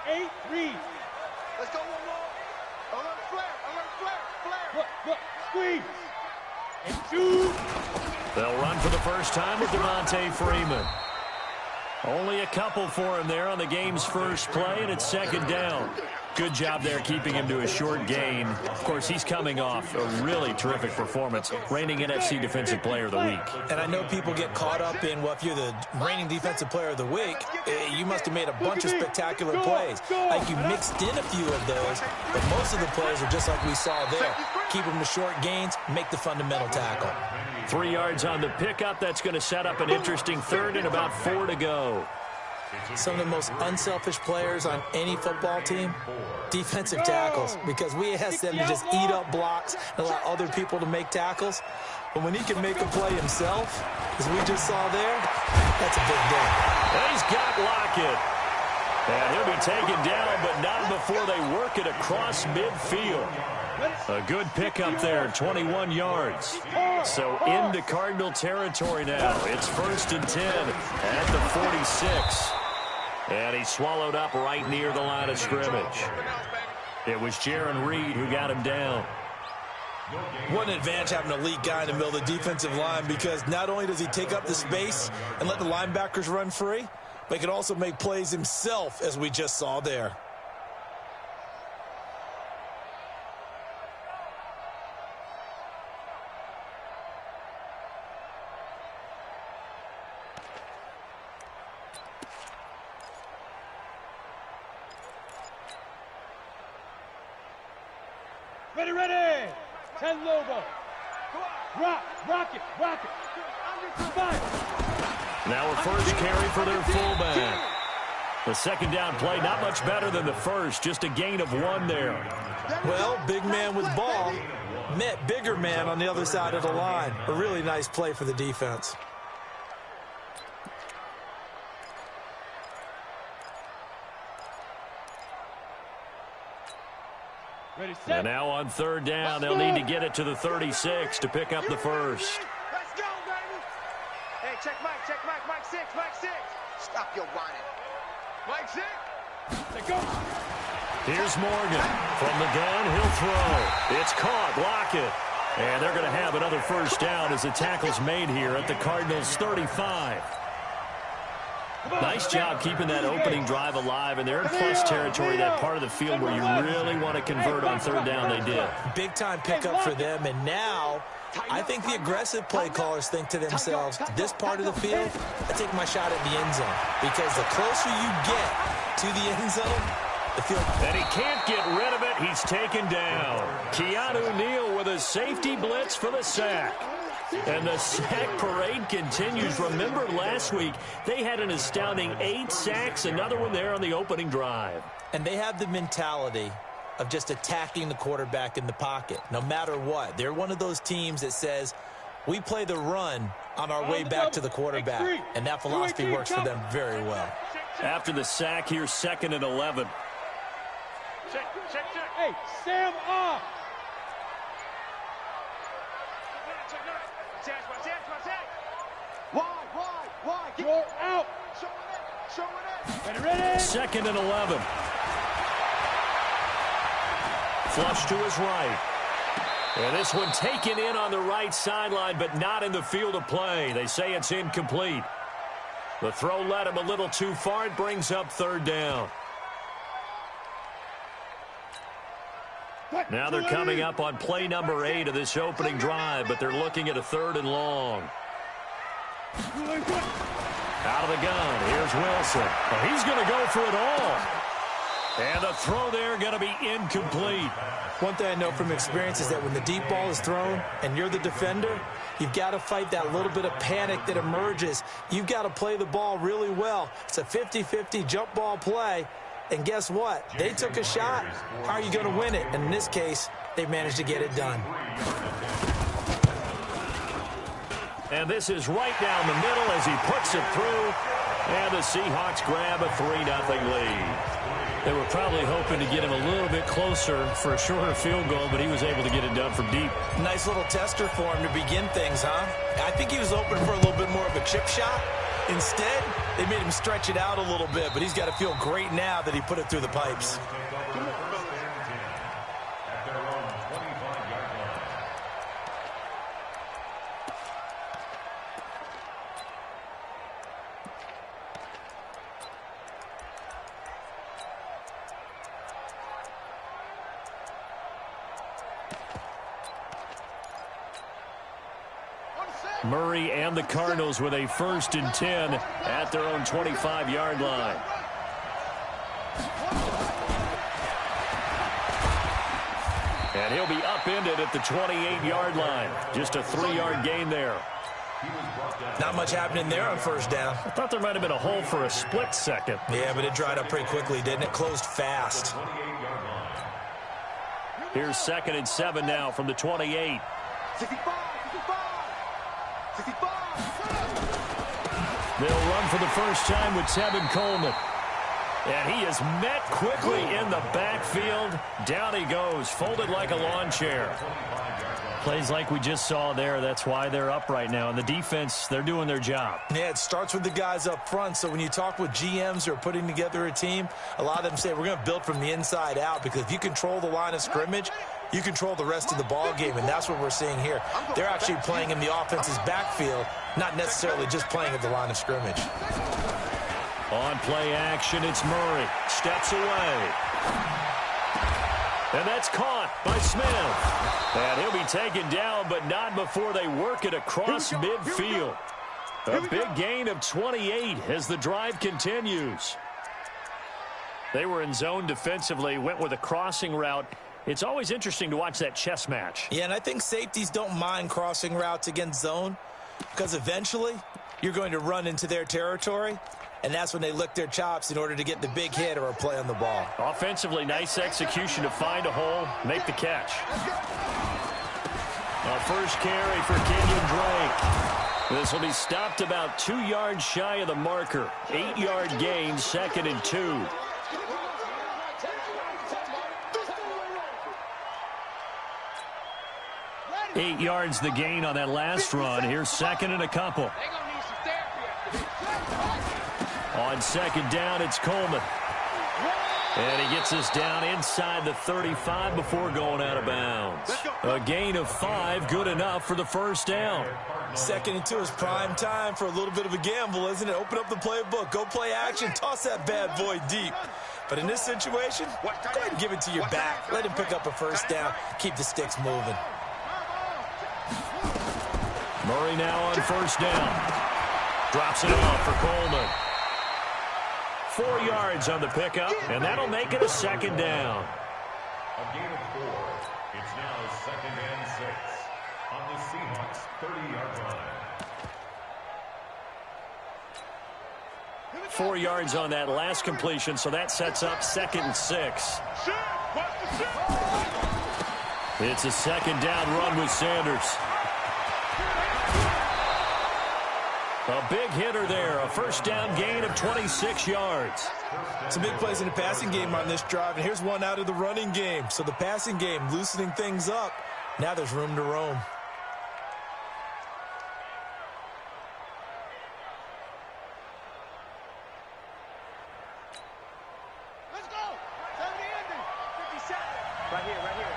8-3. Let's go one more. Alert flare. Look, squeeze. And shoot. They'll run for the first time with Devontae Freeman. Only a couple for him there on the game's first play, and it's second down. Good job there keeping him to a short gain. Of course, he's coming off a really terrific performance, reigning NFC Defensive Player of the Week. And I know people get caught up in, well, if you're the reigning Defensive Player of the Week, you must have made a bunch of spectacular plays. Like you mixed in a few of those, but most of the plays are just like we saw there. Keep them to short gains, make the fundamental tackle. 3 yards on the pickup. That's going to set up an interesting third and about 4 to go. Some of the most unselfish players on any football team, defensive tackles, because we ask them to just eat up blocks and allow other people to make tackles. But when he can make a play himself, as we just saw there, that's a big day. And he's got Lockett. And he'll be taken down, but not before they work it across midfield. A good pickup there, 21 yards. So into Cardinal territory now. It's 1st and 10 at the 46. And he swallowed up right near the line of scrimmage. It was Jaron Reed who got him down. What an advantage having an elite guy in the middle of the defensive line, because not only does he take up the space and let the linebackers run free, but he can also make plays himself, as we just saw there. Ready. 10 Lobo. Rock it. Fire. Now a first carry for their fullback. The second down play, not much better than the first, just a gain of 1 there. Well, big man with ball met bigger man on the other side of the line. A really nice play for the defense. Ready, set. And now on third down, they'll need to get it to the 36 to pick up the first. Let's go, baby. Hey, check Mike 6. Stop your whining. Mike 6. Let go. Here's Morgan. From the gun, he'll throw. It's caught. Lockett. And they're going to have another first down as the tackle's made here at the Cardinals' 35. Nice job keeping that opening drive alive, and they're in plus territory, that part of the field where you really want to convert on third down. They did. Big-time pickup for them, and now I think the aggressive play callers think to themselves, this part of the field, I take my shot at the end zone, because the closer you get to the end zone, the field... And he can't get rid of it. He's taken down. Keanu Neal with a safety blitz for the sack. And the sack parade continues. Remember last week, they had an astounding 8 sacks, another one there on the opening drive. And they have the mentality of just attacking the quarterback in the pocket, no matter what. They're one of those teams that says, we play the run on our way back to the quarterback. And that philosophy works for them very well. After the sack, here's 2nd and 11. Check. Hey, Sam off. Why? You're out. Show it. Ready. 2nd and 11. Flush to his right. And this one taken in on the right sideline, but not in the field of play. They say it's incomplete. The throw led him a little too far. It brings up third down. Now they're coming up on play number 8 of this opening drive, but they're looking at a 3rd and long. Out of the gun, here's Wilson. Well, he's going to go for it all. And the throw there going to be incomplete. One thing I know from experience is that when the deep ball is thrown and you're the defender, you've got to fight that little bit of panic that emerges. You've got to play the ball really well. It's a 50-50 jump ball play. And guess what? They took a shot. How are you going to win it? And in this case, they managed to get it done. And this is right down the middle as he puts it through. And the Seahawks grab a 3-0 lead. They were probably hoping to get him a little bit closer for a shorter field goal, but he was able to get it done from deep. Nice little tester for him to begin things, huh? I think he was hoping for a little bit more of a chip shot. Instead, They made him stretch it out a little bit, but he's got to feel great now that he put it through the pipes. Murray and the Cardinals with a 1st and 10 at their own 25-yard line. And he'll be upended at the 28-yard line. Just a 3-yard gain there. Not much happening there on 1st down. I thought there might have been a hole for a split second. Yeah, but it dried up pretty quickly, didn't it? Closed fast. Here's 2nd and 7 now from the 28. They'll run for the first time with Tevin Coleman. And he is met quickly in the backfield. Down he goes, folded like a lawn chair. Plays like we just saw there. That's why they're up right now. And the defense, they're doing their job. Yeah, it starts with the guys up front. So when you talk with GMs who are putting together a team, a lot of them say we're going to build from the inside out, because if you control the line of scrimmage, you control the rest of the ball game, and that's what we're seeing here. They're actually playing in the offense's backfield, not necessarily just playing at the line of scrimmage. On play action, it's Murray. Steps away. And that's caught by Smith. And he'll be taken down, but not before they work it across midfield. A big gain of 28 as the drive continues. They were in zone defensively, went with a crossing route. It's always interesting to watch that chess match. Yeah, and I think safeties don't mind crossing routes against zone, because eventually you're going to run into their territory, and that's when they lick their chops in order to get the big hit or a play on the ball. Offensively, nice execution to find a hole, make the catch. A first carry for Kenyon Drake. This will be stopped about 2 yards shy of the marker. 8-yard gain, 2nd and 2. Eight yards the gain on that last run. Here's 2nd and a couple. On 2nd down, it's Coleman. And he gets us down inside the 35 before going out of bounds. A gain of 5, good enough for the 1st down. 2nd and 2 is prime time for a little bit of a gamble, isn't it? Open up the playbook, go play action, toss that bad boy deep. But in this situation, go ahead and give it to your back. Let him pick up a 1st down, keep the sticks moving. Murray now on 1st down. Drops it off for Coleman. 4 yards on the pickup, and that'll make it a 2nd down. A gain of 4. It's now 2nd and 6 on the Seahawks' 30-yard line. 4 yards on that last completion, so that sets up 2nd and 6. It's a 2nd down run with Sanders. A big hitter there, a 1st down gain of 26 yards. Some big plays in the passing game on this drive, and here's one out of the running game. So the passing game loosening things up. Now there's room to roam. Let's go. 70 ending. 57. Right here, right here.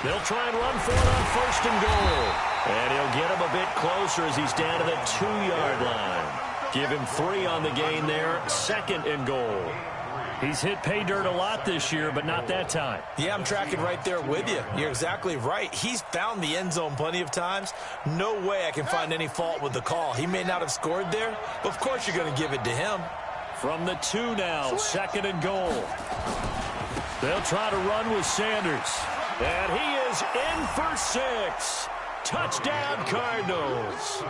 They'll try and run for it on 1st and goal. And he'll get him a bit closer as he's down to the 2-yard line. Give him 3 on the gain there, 2nd and goal. He's hit pay dirt a lot this year, but not that time. Yeah, I'm tracking right there with you. You're exactly right. He's found the end zone plenty of times. No way I can find any fault with the call. He may not have scored there, but of course you're going to give it to him. From the 2 now, 2nd and goal. They'll try to run with Sanders. And he is in for 6. Touchdown, Cardinals.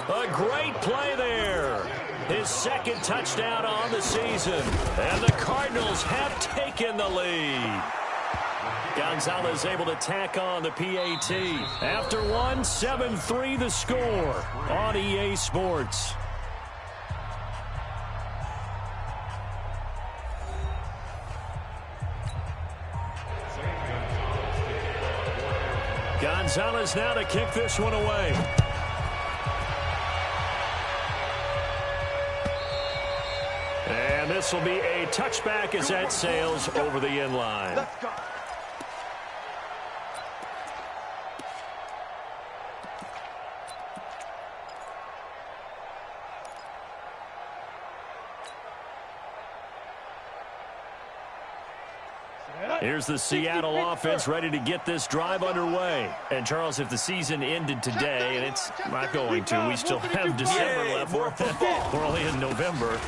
A great play there. His 2nd touchdown on the season. And the Cardinals have taken the lead. Gonzalez able to tack on the PAT. After one, 7-3 the score on EA Sports. Gonzalez now to kick this one away. this will be a touchback as that sails over the end line. Let's go. Here's the Seattle offense ready to get this drive underway. And, Charles, if the season ended today, and it's not going to, we still have December left. We're only in November.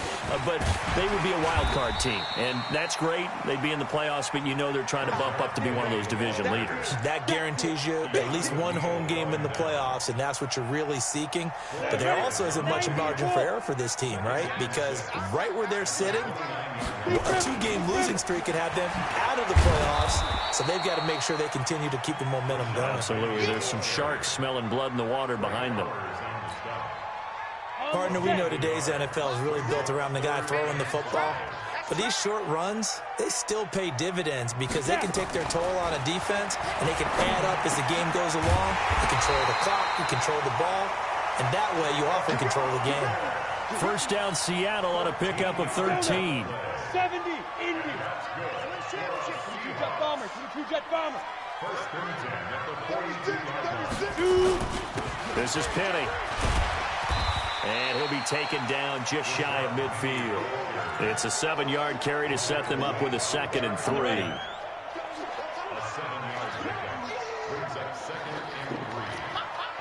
But they would be a wild card team. And that's great. They'd be in the playoffs, but you know they're trying to bump up to be one of those division leaders. That guarantees you at least one home game in the playoffs, and that's what you're really seeking. But there also isn't much margin for error for this team, right? Because right where they're sitting, a two-game losing streak could have them out of the playoffs, so they've got to make sure they continue to keep the momentum going. Absolutely. There's some sharks smelling blood in the water behind them. Partner, we know today's NFL is really built around the guy throwing the football. But these short runs, they still pay dividends because they can take their toll on a defense, and they can add up as the game goes along. You control the clock, you control the ball, and that way you often control the game. First down, Seattle on a pickup of 13. 70, Indy. Two-jet bomber, two-jet bomber. First and 10 at the 42-yard line. This is Penny. And he'll be taken down just shy of midfield. It's a 7-yard carry to set them up with a 2nd and 3. A 7-yard pickup brings up 2nd and 3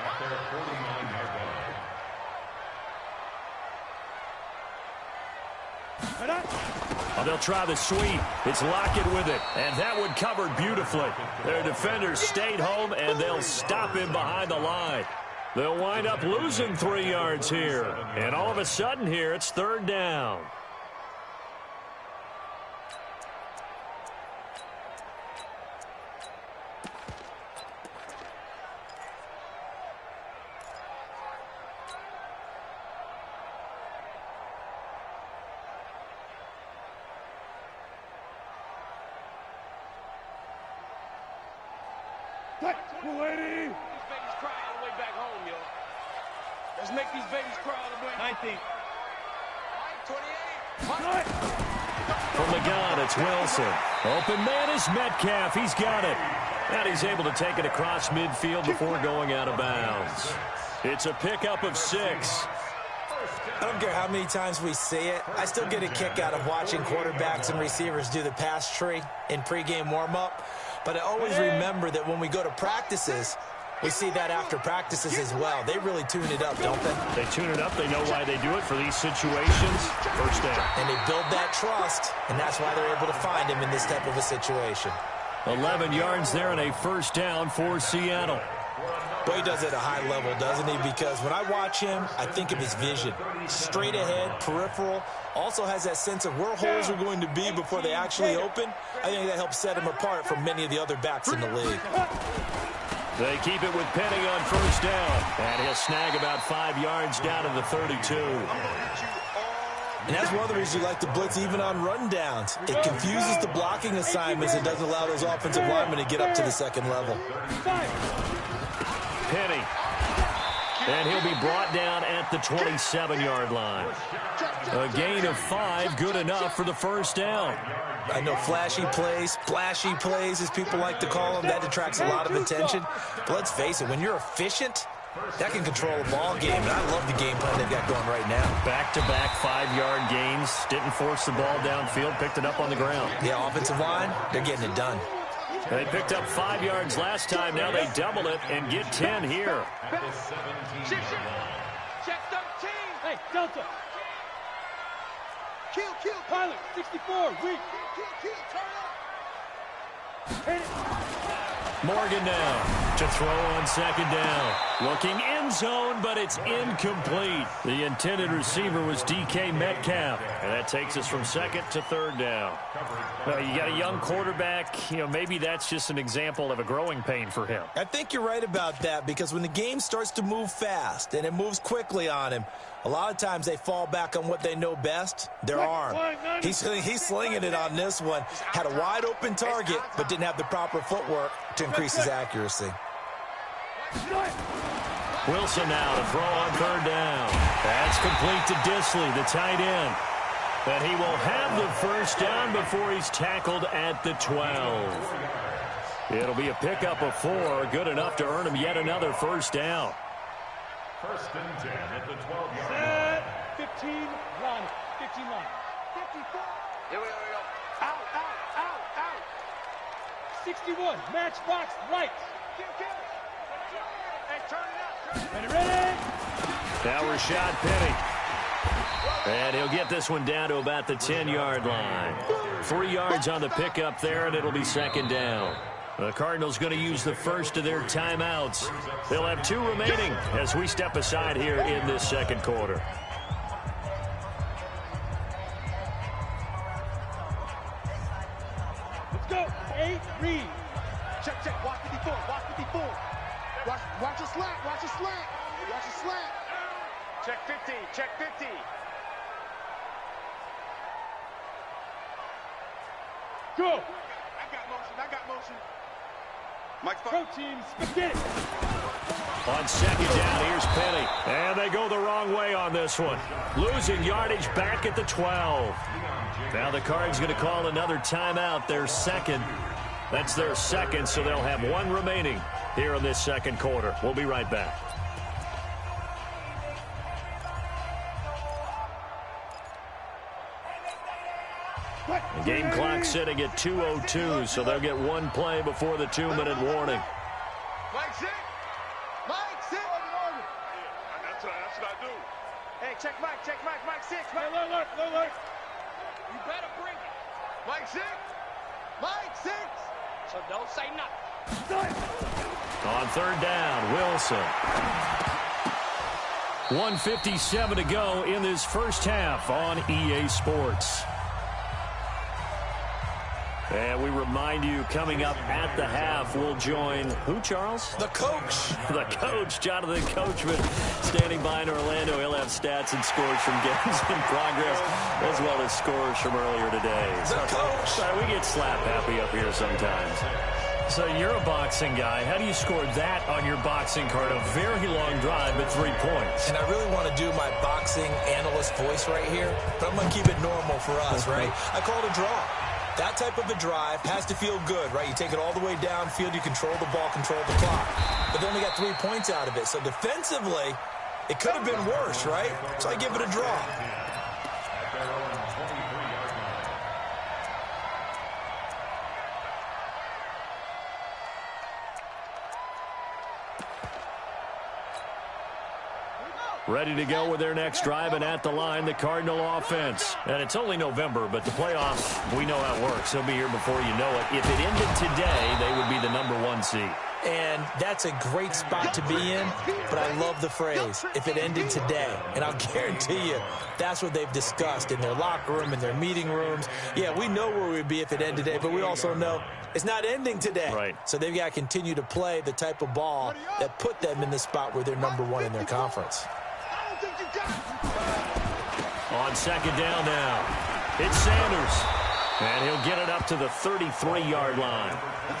at their 49-yard line. Oh, they'll try the sweep. It's Lockett with it, and that one covered beautifully. Their defenders stayed home, and they'll stop him behind the line. They'll wind up losing 3 yards here, and all of a sudden here, it's 3rd down. Lady. These babies cry all the way back home, yo. Let's make these babies cry all the way. 19. 28. From the gun, it's Wilson. Open man is Metcalf. He's got it. And he's able to take it across midfield before going out of bounds. It's a pickup of 6. I don't care how many times we see it. I still get a kick out of watching quarterbacks and receivers do the pass tree in pregame warm-up. But I always remember that when we go to practices, we see that after practices as well. They really tune it up, don't they? They tune it up. They know why they do it for these situations. First down. And they build that trust, and that's why they're able to find him in this type of a situation. 11 yards there and a first down for Seattle. Boy, he does it at a high level, doesn't he? Because when I watch him, I think of his vision. Straight ahead, peripheral. Also has that sense of where holes are going to be before they actually open. I think that helps set him apart from many of the other backs in the league. They keep it with Penny on first down. And he'll snag about 5 yards down to the 32. And that's one of the reasons you like to blitz even on rundowns. It confuses the blocking assignments and doesn't allow those offensive linemen to get up to the second level. Penny. And he'll be brought down at the 27-yard line. A gain of 5, good enough for the first down. I know flashy plays, splashy plays, as people like to call them, that attracts a lot of attention. But let's face it, when you're efficient, that can control a ball game. And I love the game plan they've got going right now. Back-to-back 5-yard gains. Didn't force the ball downfield, picked it up on the ground. Yeah, offensive line, they're getting it done. They picked up 5 yards last time. Now they double it and get 10 here. Check 13. Hey, Delta. Kill. Pilot, 64, weak. Kill, turn up. Hit it. Morgan now to throw on second down. Looking end zone, but it's incomplete. The intended receiver was DK Metcalf. And that takes us from 2nd to 3rd down. Well, you got a young quarterback. You know, maybe that's just an example of a growing pain for him. I think you're right about that, because when the game starts to move fast and it moves quickly on him, a lot of times they fall back on what they know best, their arm. He's slinging it on this one. Had a wide open target, but didn't have the proper footwork to increase his accuracy. Wilson now to throw on 3rd down. That's complete to Disley, the tight end. And he will have the first down before he's tackled at the 12. It'll be a pickup of 4, good enough to earn him yet another first down. First and 10 at the 12-yard Set. 15 line. 15 line. 54. Here we go. Out, out, out, out. 61. Matchbox right. Hey, turn it up. Ready, ready. Now Rashad Penny. And he'll get this one down to about the 10-yard line. 3 yards on the pickup there, and it'll be second down. The Cardinals going to use the first of their timeouts. They'll have 2 remaining as we step aside here in this second quarter. Let's go. 8, read. Check, check. Watch 54. Watch 54. Watch your slant. Watch your slant. Watch your slant. Check 50. Check 50. Go. I got motion. I got motion. Mike's Pro team spaghetti. On second down, here's Penny. And they go the wrong way on this one. Losing yardage back at the 12. Now the Cards going to call another timeout, their second. That's their second, so they'll have 1 remaining here in this second quarter. We'll be right back. The game clock sitting at 2:02, so they'll get 1 play before the 2-minute warning. Mike, sit. Mike, sit. That's what I do. Hey, check Mike. Check Mike. Mike, 6. Mike. Alert. You better bring it. Mike, 6. Mike, 6. So don't say nothing. On third down, Wilson. 1:57 to go in this first half on EA Sports. And we remind you, coming up at the half, we'll join who, Charles? The coach. The coach, Jonathan Coachman, standing by in Orlando. He'll have stats and scores from games in progress, as well as scores from earlier today. The coach. Sorry, we get slap happy up here sometimes. So you're a boxing guy. How do you score that on your boxing card? A very long drive, but 3 points. And I really want to do my boxing analyst voice right here, but I'm going to keep it normal for us, right? I call it a draw. That type of a drive has to feel good, right? You take it all the way downfield, you control the ball, control the clock. But they only got 3 points out of it. So defensively, it could have been worse, right? So I give it a draw. Ready to go with their next drive, and at the line, the Cardinal offense. And it's only November, but the playoffs, we know how it works. They'll be here before you know it. If it ended today, they would be the #1 seed. And that's a great spot to be in, but I love the phrase, if it ended today. And I'll guarantee you, that's what they've discussed in their locker room, in their meeting rooms. Yeah, we know where we'd be if it ended today, but we also know it's not ending today. Right. So they've got to continue to play the type of ball that put them in the spot where they're #1 in their conference. On second down now, it's Sanders. And he'll get it up to the 33-yard line.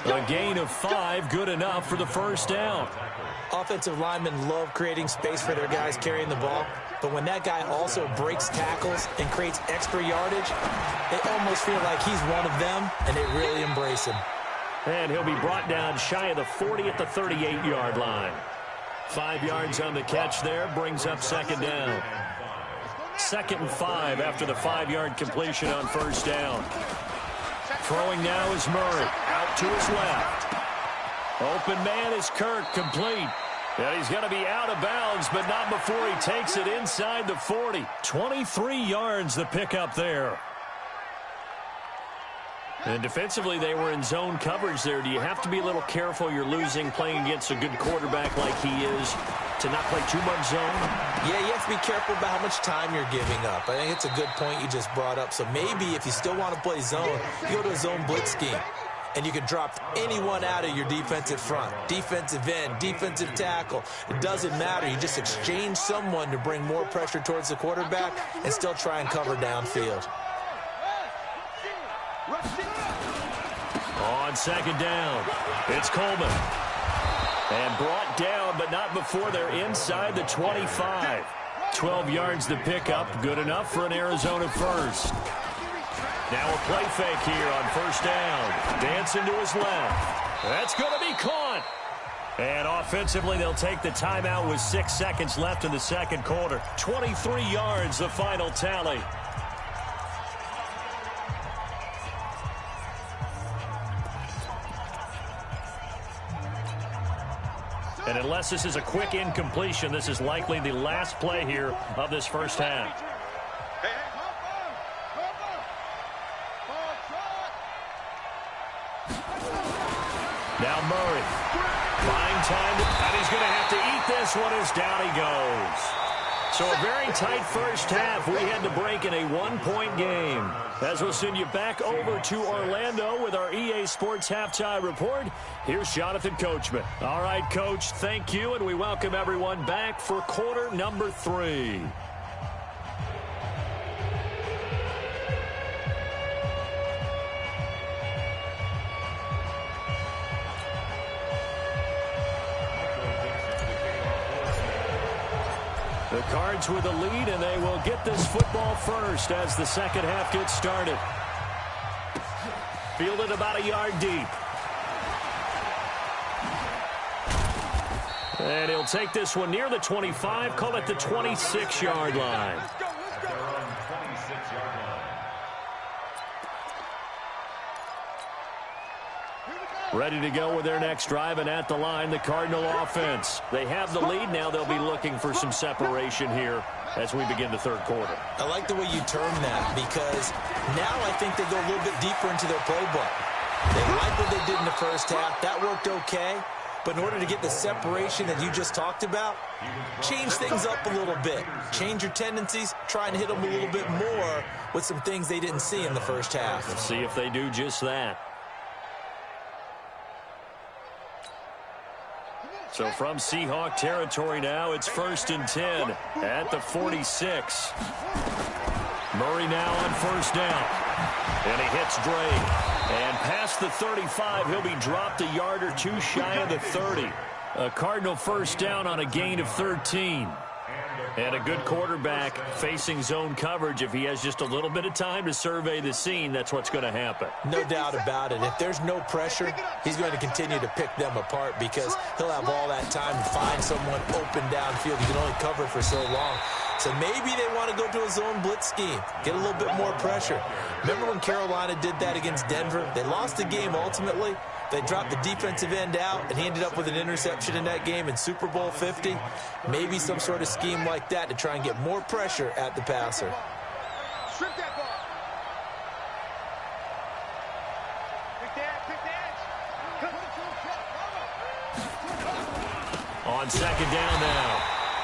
A gain of 5, good enough for the first down. Offensive linemen love creating space for their guys carrying the ball, but when that guy also breaks tackles and creates extra yardage, they almost feel like he's one of them, and they really embrace him. And he'll be brought down shy of the 40 at the 38-yard line. 5 yards on the catch there, brings up second down. 2nd and 5 after the 5-yard completion on first down. Throwing now is Murray, out to his left. Open man is Kirk, complete. And he's going to be out of bounds, but not before he takes it inside the 40. 23 yards the pickup there. And defensively, they were in zone coverage there. Do you have to be a little careful? You're losing, playing against a good quarterback like he is, to not play too much zone? Yeah, you have to be careful about how much time you're giving up. I think it's a good point you just brought up. So maybe if you still want to play zone, you go to a zone blitz scheme. And you can drop anyone out of your defensive front. Defensive end, defensive tackle. It doesn't matter. You just exchange someone to bring more pressure towards the quarterback and still try and cover downfield. On second down, it's Coleman. And brought down, but not before they're inside the 25. 12 yards to pick up. Good enough for an Arizona first. Now a play fake here on first down. Dancing to his left. That's going to be caught. And offensively, they'll take the timeout with 6 seconds left in the second quarter. 23 yards, the final tally. And unless this is a quick incompletion, this is likely the last play here of this first half. Now Murray. Buying time, and he's going to have to eat this one as down he goes. So a very tight first half. We had to break in a one-point game. As we'll send you back over to Orlando with our EA Sports Halftime Report, here's Jonathan Coachman. All right, Coach, thank you, and we welcome everyone back for quarter number 3. The Cards with the lead, and they will get this football first as the second half gets started. Fielded about a yard deep. And he'll take this one near the 25, call it the 26-yard line. Ready to go with their next drive, and at the line, the Cardinal offense. They have the lead. Now they'll be looking for some separation here as we begin the third quarter. I like the way you term that, because now I think they go a little bit deeper into their playbook. They like what they did in the first half. That worked okay. But in order to get the separation that you just talked about, change things up a little bit. Change your tendencies. Try and hit them a little bit more with some things they didn't see in the first half. Let's see if they do just that. So from Seahawk territory now, it's 1st and 10 at the 46. Murray now on first down. And he hits Drake. And past the 35, he'll be dropped a yard or two shy of the 30. A Cardinal first down on a gain of 13. And a good quarterback facing zone coverage. If he has just a little bit of time to survey the scene, that's what's going to happen. No doubt about it. If there's no pressure, he's going to continue to pick them apart because he'll have all that time to find someone open downfield. He can only cover for so long. So maybe they want to go to a zone blitz scheme, get a little bit more pressure. Remember when Carolina did that against Denver? They lost the game ultimately. They dropped the defensive end out, and he ended up with an interception in that game in Super Bowl 50. Maybe some sort of scheme like that to try and get more pressure at the passer. Strip that ball. Pick the edge. On second down now,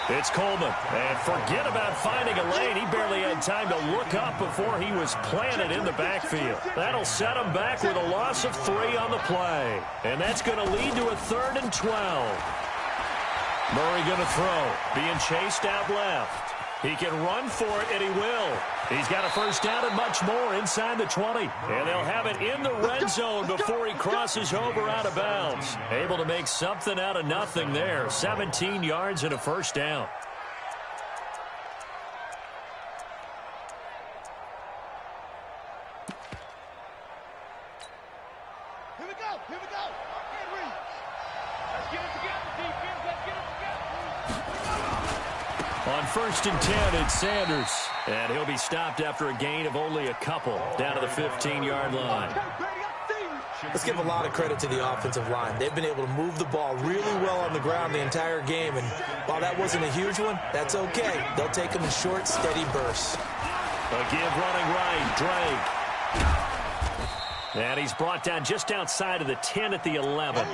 it's Coleman. And forget about finding a lane. He barely had time to look up before he was planted in the backfield. That'll set him back with a loss of 3 on the play. And that's going to lead to a 3rd and 12. Murray going to throw. Being chased out left. He can run for it, and he will. He's got a first down and much more inside the 20. And they'll have it in the red zone before he crosses over out of bounds. Able to make something out of nothing there. 17 yards and a first down. Here we go. Here we go. Let's get it together, defense. Let's get it together. On 1st and 10, it's Sanders. And he'll be stopped after a gain of only a couple down to the 15-yard line. Let's give a lot of credit to the offensive line. They've been able to move the ball really well on the ground the entire game. And while that wasn't a huge one, that's okay. They'll take them in short, steady bursts. A give running right, Drake. And he's brought down just outside of the 10 at the 11.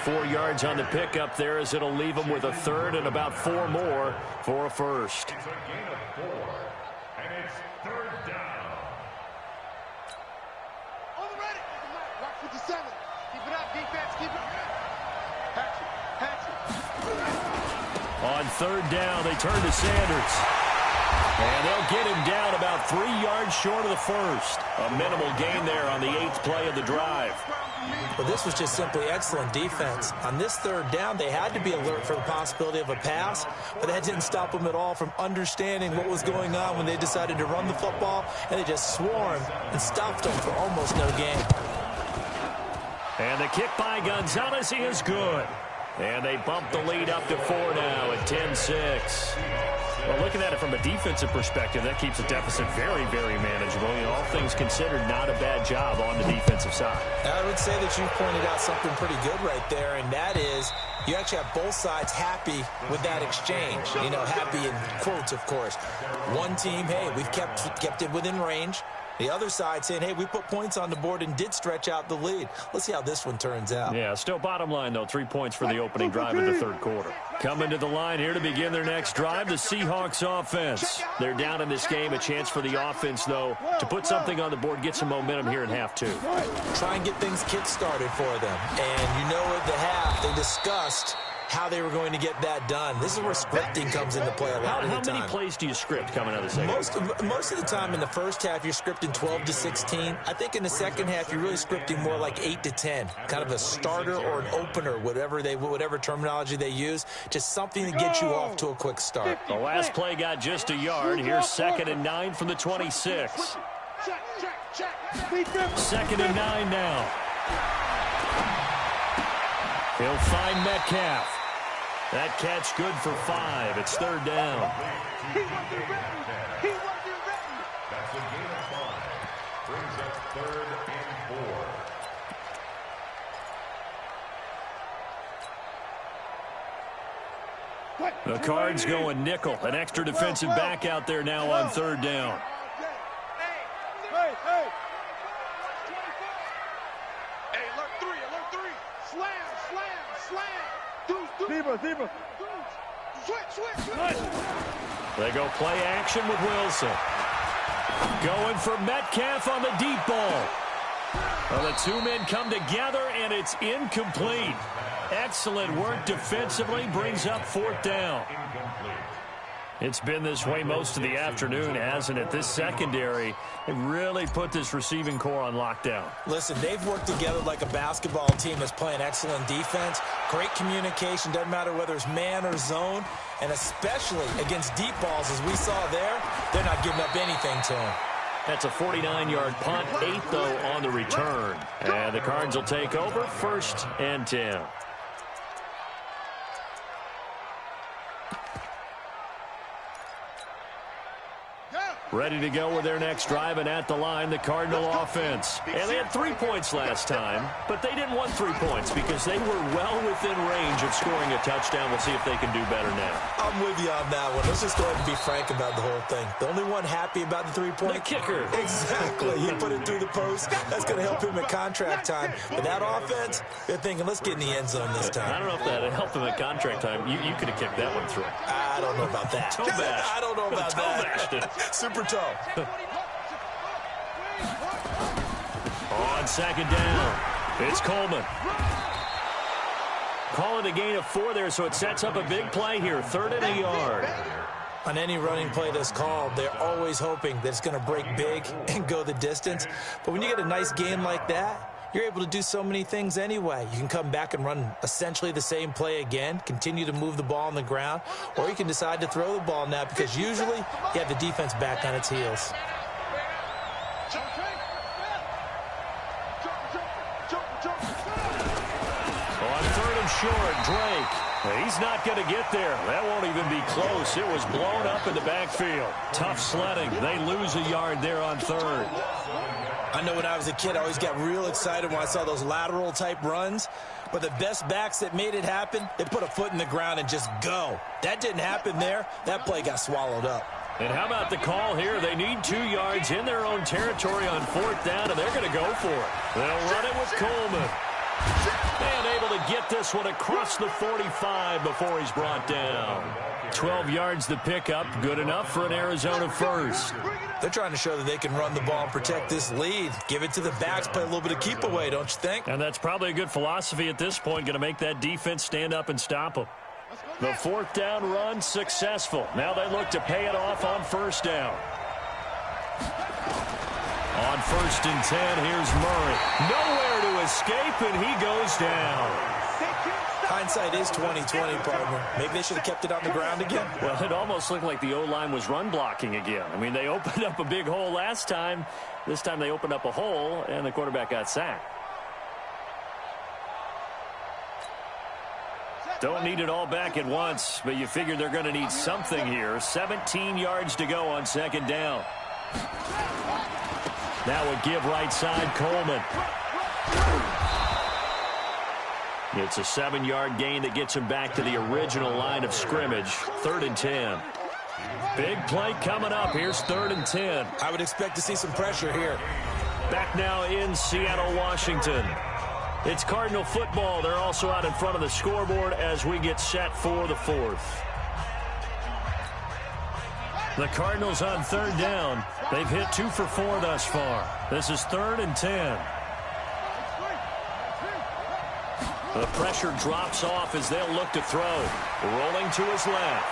4 yards on the pickup there as it'll leave him with a 3rd and about 4 more for a first. It's a gain of 4, and it's 3rd down. On the ready. Watch 57. Keep it up, defense. Keep it up. Hatch it. On 3rd down, they turn to Sanders. And they'll get him down about 3 yards short of the first. A minimal gain there on the 8th play of the drive. Well, this was just simply excellent defense. On this 3rd down, they had to be alert for the possibility of a pass, but that didn't stop them at all from understanding what was going on when they decided to run the football, and they just swarmed and stopped them for almost no gain. And the kick by Gonzalez is good. And they bump the lead up to 4 now at 10-6. Well, looking at it from a defensive perspective, that keeps the deficit very, very manageable. You know, all things considered, not a bad job on the defensive side. I would say that you pointed out something pretty good right there, and that is you actually have both sides happy with that exchange. You know, happy in quotes, of course. One team, hey, we've kept it within range. The other side saying, hey, we put points on the board and did stretch out the lead. Let's see how this one turns out. Yeah, still bottom line, though, 3 points for the opening drive of the 3rd quarter. Coming to the line here to begin their next drive, the Seahawks offense. They're down in this game. A chance for the offense, though, to put something on the board, get some momentum here in half 2. Try and get things kick-started for them. And you know at the half, they discussed how they were going to get that done. This is where scripting comes into play a lot of the time. How many plays do you script coming out of the second? Most of the time in the first half, you're scripting 12 to 16. I think in the second half, you're really scripting more like 8 to 10. Kind of a starter or an opener, whatever terminology they use. Just something to get you off to a quick start. The last play got just a yard. Here's 2nd and 9 from the 26. 2nd and 9 now. He'll find Metcalf. That catch good for 5. It's 3rd down. That's a gain of 5. Brings up 3rd and 4. The Cards going nickel. An extra defensive back out there now on 3rd down. Hey, alert 3. Slam. Zebra. Switch. They go play action with Wilson. Going for Metcalf on the deep ball. Well, the 2 men come together, and it's incomplete. Excellent work defensively. Brings up 4th down. It's been this way most of the afternoon, hasn't it? This secondary, they really put this receiving core on lockdown. Listen, they've worked together like a basketball team that's playing excellent defense. Great communication, doesn't matter whether it's man or zone. And especially against deep balls, as we saw there, they're not giving up anything to them. That's a 49-yard punt, 8, though, on the return. And the Cards will take over, 1st and 10. Ready to go with their next drive, and at the line, the Cardinal offense. And they had 3 points last time, but they didn't want 3 points because they were well within range of scoring a touchdown. We'll see if they can do better now. I'm with you on that one. Let's just go ahead and be frank about the whole thing. The only one happy about the 3-point. The kicker. Exactly. He put it through the post. That's going to help him at contract time. But that offense, they're thinking, let's get in the end zone this time. I don't know if that helped him at contract time. You could have kicked that one through. I don't know about that. Toe bash. I don't know about that. Super toe. On 2nd down, it's Coleman. Call it a gain of 4 there, so it sets up a big play here. 3rd and a yard. On any running play that's called, they're always hoping that it's going to break big and go the distance. But when you get a nice gain like that, you're able to do so many things anyway. You can come back and run essentially the same play again, continue to move the ball on the ground, or you can decide to throw the ball now because usually you have the defense back on its heels. On 3rd and short, Drake. He's not going to get there. That won't even be close. It was blown up in the backfield. Tough sledding. They lose a yard there on 3rd. I know when I was a kid, I always got real excited when I saw those lateral-type runs. But the best backs that made it happen, they put a foot in the ground and just go. That didn't happen there. That play got swallowed up. And how about the call here? They need 2 yards in their own territory on 4th down, and they're going to go for it. They'll run it with Coleman. And able to get this one across the 45 before he's brought down. 12 yards to pick up. Good enough for an Arizona first. They're trying to show that they can run the ball and protect this lead. Give it to the backs, play a little bit of keep away, don't you think? And that's probably a good philosophy at this point. Going to make that defense stand up and stop them. The fourth down run successful. Now they look to pay it off on first down. On 1st and 10, here's Murray. Nowhere to escape, and he goes down. Hindsight is 20/20, partner. Maybe they should have kept it on the ground again. Well, it almost looked like the O-line was run blocking again. I mean, they opened up a big hole last time. This time they opened up a hole, and the quarterback got sacked. Don't need it all back at once, but you figure they're going to need something here. 17 yards to go on 2nd down. Now a give right side, Coleman. It's a 7-yard gain that gets him back to the original line of scrimmage. 3rd and 10. Big play coming up. Here's 3rd and 10. I would expect to see some pressure here. Back now in Seattle, Washington. It's Cardinal football. They're also out in front of the scoreboard as we get set for the 4th. The Cardinals on 3rd down. They've hit 2 for 4 thus far. This is 3rd and 10. The pressure drops off as they'll look to throw. Rolling to his left.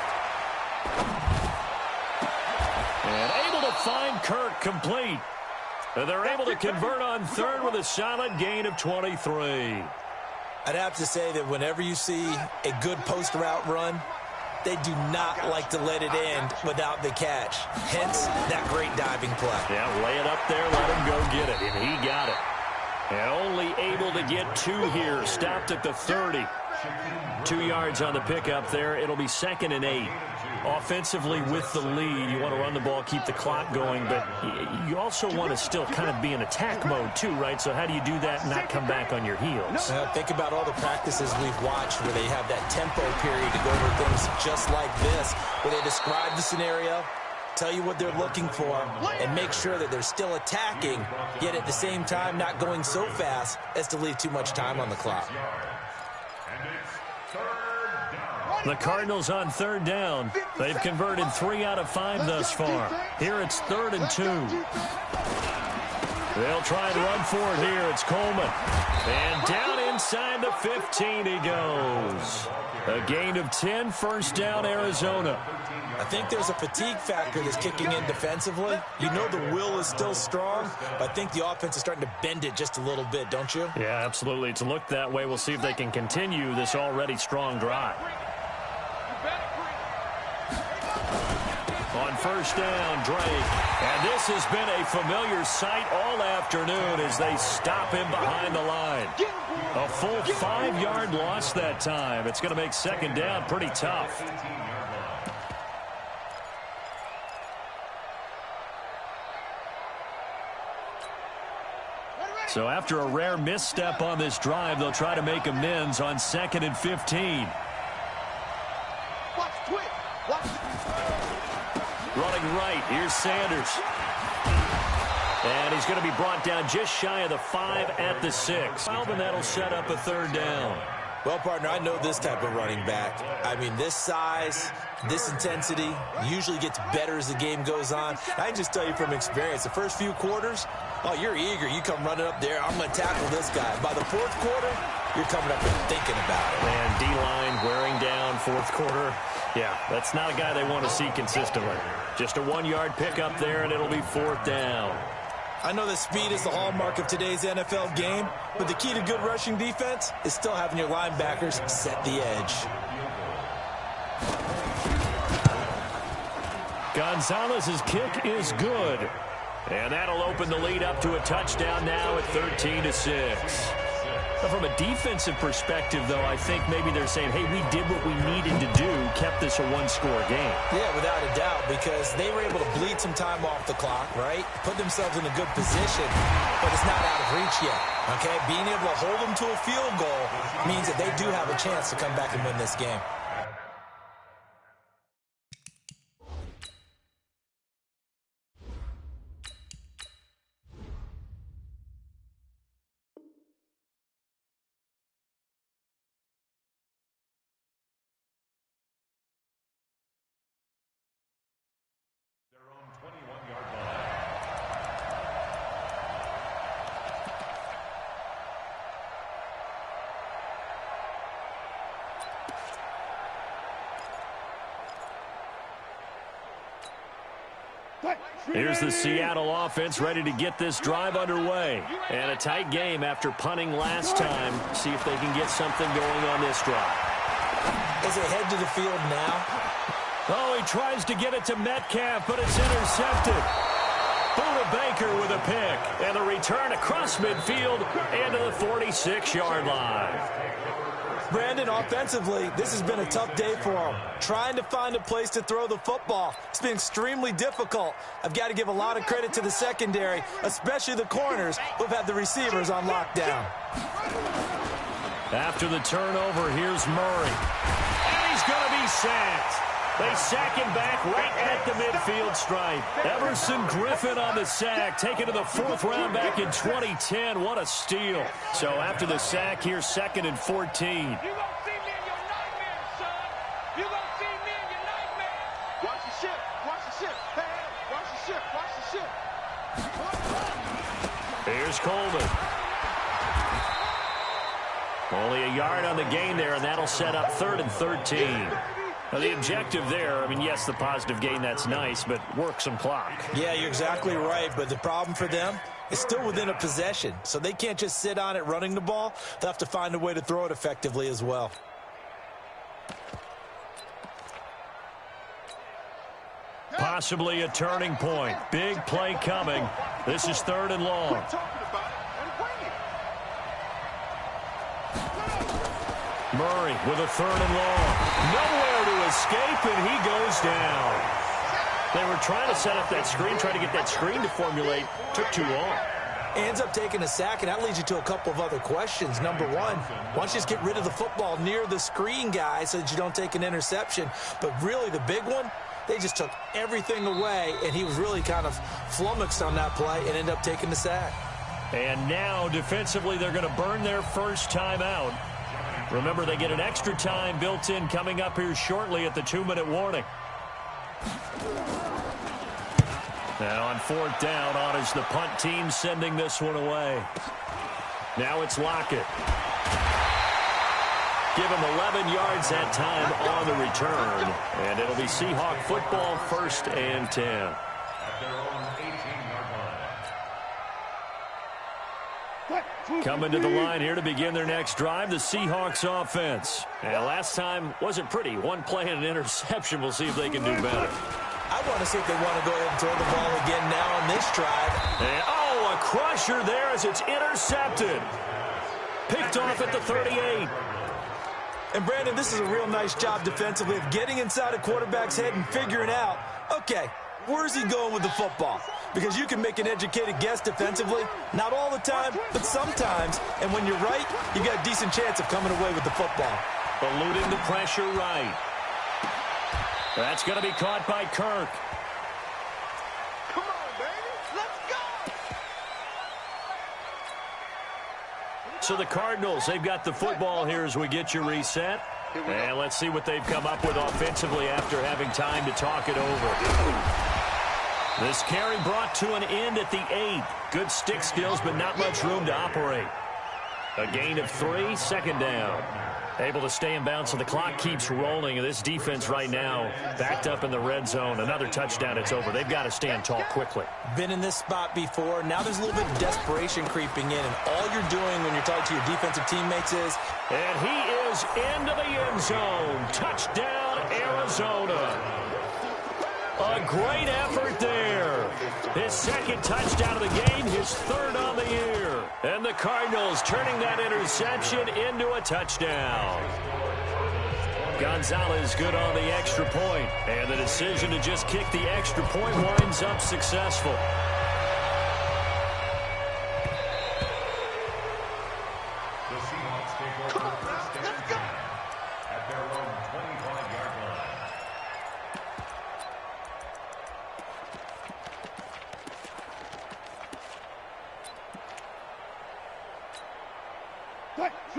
And able to find Kirk complete. And they're able to convert on 3rd with a solid gain of 23. I'd have to say that whenever you see a good post route run, they do not like to let it end without the catch. Hence, that great diving play. Yeah, lay it up there, let him go get it, and he got it. And only able to get 2 here. Stopped at the 30. 2 yards on the pickup there. It'll be 2nd and 8. Offensively with the lead, you want to run the ball, keep the clock going, but you also want to still kind of be in attack mode too, right? So how do you do that and not come back on your heels? Think about all the practices we've watched where they have that tempo period to go over things just like this, where they describe the scenario, tell you what they're looking for, and make sure that they're still attacking, yet at the same time not going so fast as to leave too much time on the clock. The Cardinals on 3rd down. They've converted 3 out of 5 thus far. Here it's 3rd and 2. They'll try and run for it here. It's Coleman. And down inside the 15 he goes. A gain of 10, 1st down, Arizona. I think there's a fatigue factor that's kicking in defensively. You know the will is still strong, but I think the offense is starting to bend it just a little bit, don't you? Yeah, absolutely. It's looked that way. We'll see if they can continue this already strong drive. On 1st down, Drake. And this has been a familiar sight all afternoon as they stop him behind the line. A full 5-yard loss that time. It's going to make 2nd down pretty tough. So after a rare misstep on this drive, they'll try to make amends on 2nd and 15. Running right, here's Sanders. And he's going to be brought down just shy of the 5 at the 6. And that'll set up a 3rd down. Well, partner, I know this type of running back. I mean, this size, this intensity usually gets better as the game goes on. I can just tell you from experience, the first few quarters, oh, you're eager. You come running up there, I'm going to tackle this guy. By the 4th quarter, you're coming up and thinking about it. And D-line wearing down 4th quarter. Yeah, that's not a guy they want to see consistently. Just a 1-yard pickup there, and it'll be 4th down. I know that speed is the hallmark of today's NFL game, but the key to good rushing defense is still having your linebackers set the edge. Gonzalez's kick is good. And that'll open the lead up to a touchdown now at 13-6. From a defensive perspective, though, I think maybe they're saying, hey, we did what we needed to do, kept this a 1-score game. Yeah, without a doubt, because they were able to bleed some time off the clock, right? Put themselves in a good position, but it's not out of reach yet, okay? Being able to hold them to a field goal means that they do have a chance to come back and win this game. Here's the Seattle offense ready to get this drive underway. And a tight game after punting last time. See if they can get something going on this drive. As they head to the field now. Oh, he tries to get it to Metcalf, but it's intercepted. Buda Baker with a pick. And the return across midfield and to the 46-yard line. Brandon, offensively, this has been a tough day for him. Trying to find a place to throw the football. It's been extremely difficult. I've got to give a lot of credit to the secondary, especially the corners who've had the receivers on lockdown. After the turnover, here's Murray. And he's going to be sacked. They sack him back right at the midfield stripe. Everson Griffin on the sack, taken to the 4th round back in 2010. What a steal. So after the sack, here's 2nd and 14. You gonna see me in your nightmares, son. You gonna see me in your nightmares. Watch the ship. Watch the ship. Hey, watch the ship. Watch the ship. Here's Coleman. Only a yard on the gain there, and that'll set up 3rd and 13. Now, the objective there, I mean, yes, the positive gain, that's nice, but work some clock. Yeah, you're exactly right, but the problem for them is still within a possession, so they can't just sit on it running the ball. They'll have to find a way to throw it effectively as well. Possibly a turning point. Big play coming. This is 3rd and long. Murray with a 3rd and long. Nowhere to escape, and he goes down. They were trying to set up that screen, trying to get that screen to formulate. Took too long. Ends up taking a sack, and that leads you to a couple of other questions. Number one, why don't you just get rid of the football near the screen guy so that you don't take an interception? But really, the big one, they just took everything away, and he was really kind of flummoxed on that play and ended up taking the sack. And now, defensively, they're going to burn their first time out. Remember, they get an extra time built in coming up here shortly at the 2-minute warning. Now on 4th down, on is the punt team sending this one away. Now it's Lockett. Give him 11 yards that time on the return. And it'll be Seahawk football, 1st and 10. At their own 18-yard line. Coming to the line here to begin their next drive, the Seahawks offense. And last time wasn't pretty. One play and an interception. We'll see if they can do better. I want to see if they want to go ahead and throw the ball again now on this drive. And, oh, a crusher there as it's intercepted. Picked off at the 38. And, Brandon, this is a real nice job defensively of getting inside a quarterback's head and figuring out, okay, where's he going with the football? Because you can make an educated guess defensively, not all the time, but sometimes. And when you're right, you got a decent chance of coming away with the football. Eluding the pressure right. That's going to be caught by Kirk. Come on, baby. Let's go. So the Cardinals, they've got the football here as we get you reset. And let's see what they've come up with offensively after having time to talk it over. This carry brought to an end at the 8. Good stick skills, but not much room to operate. A gain of 3, 2nd down. Able to stay in bounds, so the clock keeps rolling. And this defense right now backed up in the red zone. Another touchdown, it's over. They've got to stand tall quickly. Been in this spot before. Now there's a little bit of desperation creeping in. And all you're doing when you're talking to your defensive teammates is... And he is into the end zone. Touchdown, Arizona. A great effort there. His 2nd touchdown of the game, his 3rd on the year. And the Cardinals turning that interception into a touchdown. Gonzalez good on the extra point. And the decision to just kick the extra point winds up successful. The Seahawks take over 1st and 10 at their own 25-yard line.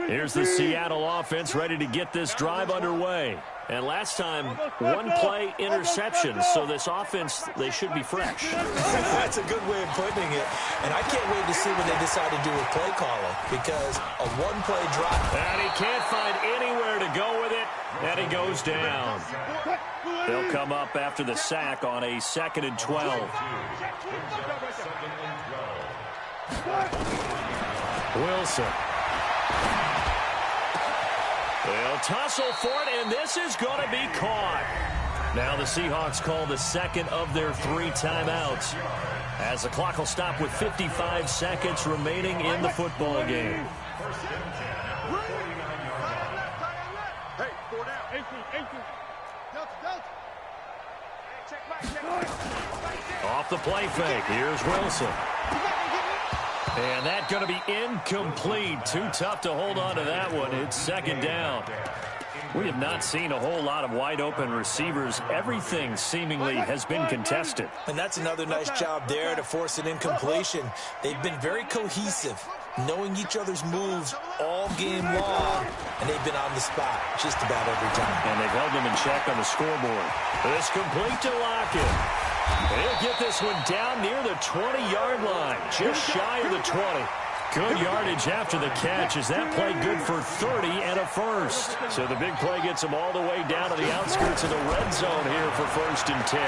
Here's the Seattle offense ready to get this drive underway. And last time, 1-play interception. So this offense, they should be fresh. That's a good way of putting it. And I can't wait to see what they decide to do with play calling. Because a 1-play drive. And he can't find anywhere to go with it. And he goes down. They'll come up after the sack on a 2nd and 12. Wilson. They'll tussle for it, and this is going to be caught. Now the Seahawks call the second of their 3 timeouts, as the clock will stop with 55 seconds remaining in the football game. Off the play fake, here's Wilson. And that's going to be incomplete. Too tough to hold on to that one. It's 2nd down. We have not seen a whole lot of wide-open receivers. Everything seemingly has been contested. And that's another nice job there to force an incompletion. They've been very cohesive, knowing each other's moves all game long, and they've been on the spot just about every time. And they've held them in check on the scoreboard. This complete to Lockett. He'll get this one down near the 20-yard line, just shy of the 20. Good yardage after the catch as that play good for 30 and a first. So the big play gets him all the way down to the outskirts of the red zone here for 1st and 10.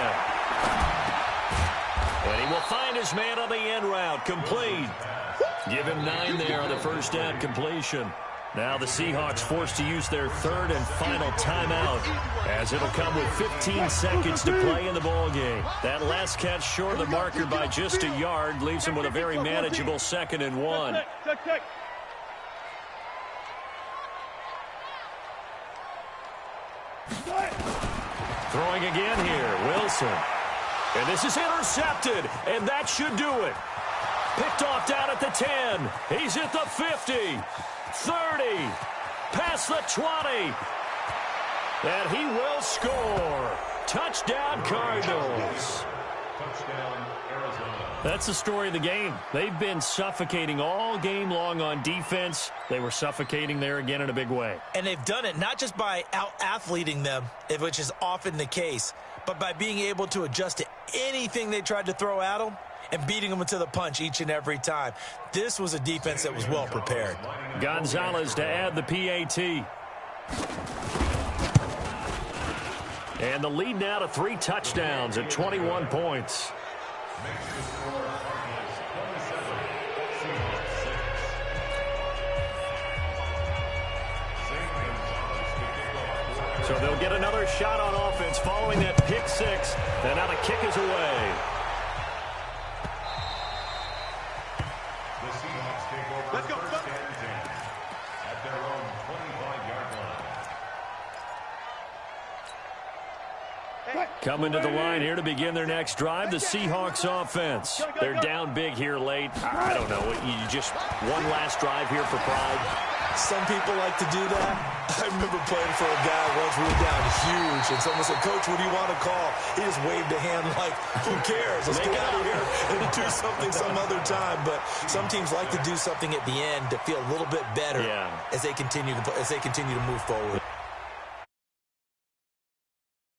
And he will find his man on the end route, complete. Give him 9 there on the first down completion. Now the Seahawks forced to use their 3rd and final timeout, as it'll come with 15 seconds to play in the ball game. That last catch short of the marker by just a yard leaves him with a very manageable 2nd and 1. Throwing again here, Wilson. And this is intercepted, and that should do it. Picked off down at the 10. He's at the 50. 30, past the 20, and he will score. Touchdown, Cardinals. Touchdown, Arizona. That's the story of the game. They've been suffocating all game long on defense. They were suffocating there again in a big way. And they've done it not just by out-athleting them, which is often the case, but by being able to adjust to anything they tried to throw at them and beating them to the punch each and every time. This was a defense that was well prepared. Gonzalez to add the PAT. And the lead now to 3 touchdowns at 21 points. So they'll get another shot on offense following that pick 6. And now the kick is away. Let's go. First and 10 at their own 25-yard line. Coming to the line here to begin their next drive, the Seahawks offense. They're down big here late. I don't know. You just one last drive here for pride. Some people like to do that. I remember playing for a guy once. We were down huge, and someone said, "Coach, what do you want to call?" He just waved a hand like, "Who cares? Let's get out of here and do something some other time." But some teams like to do something at the end to feel a little bit better as they continue to move forward.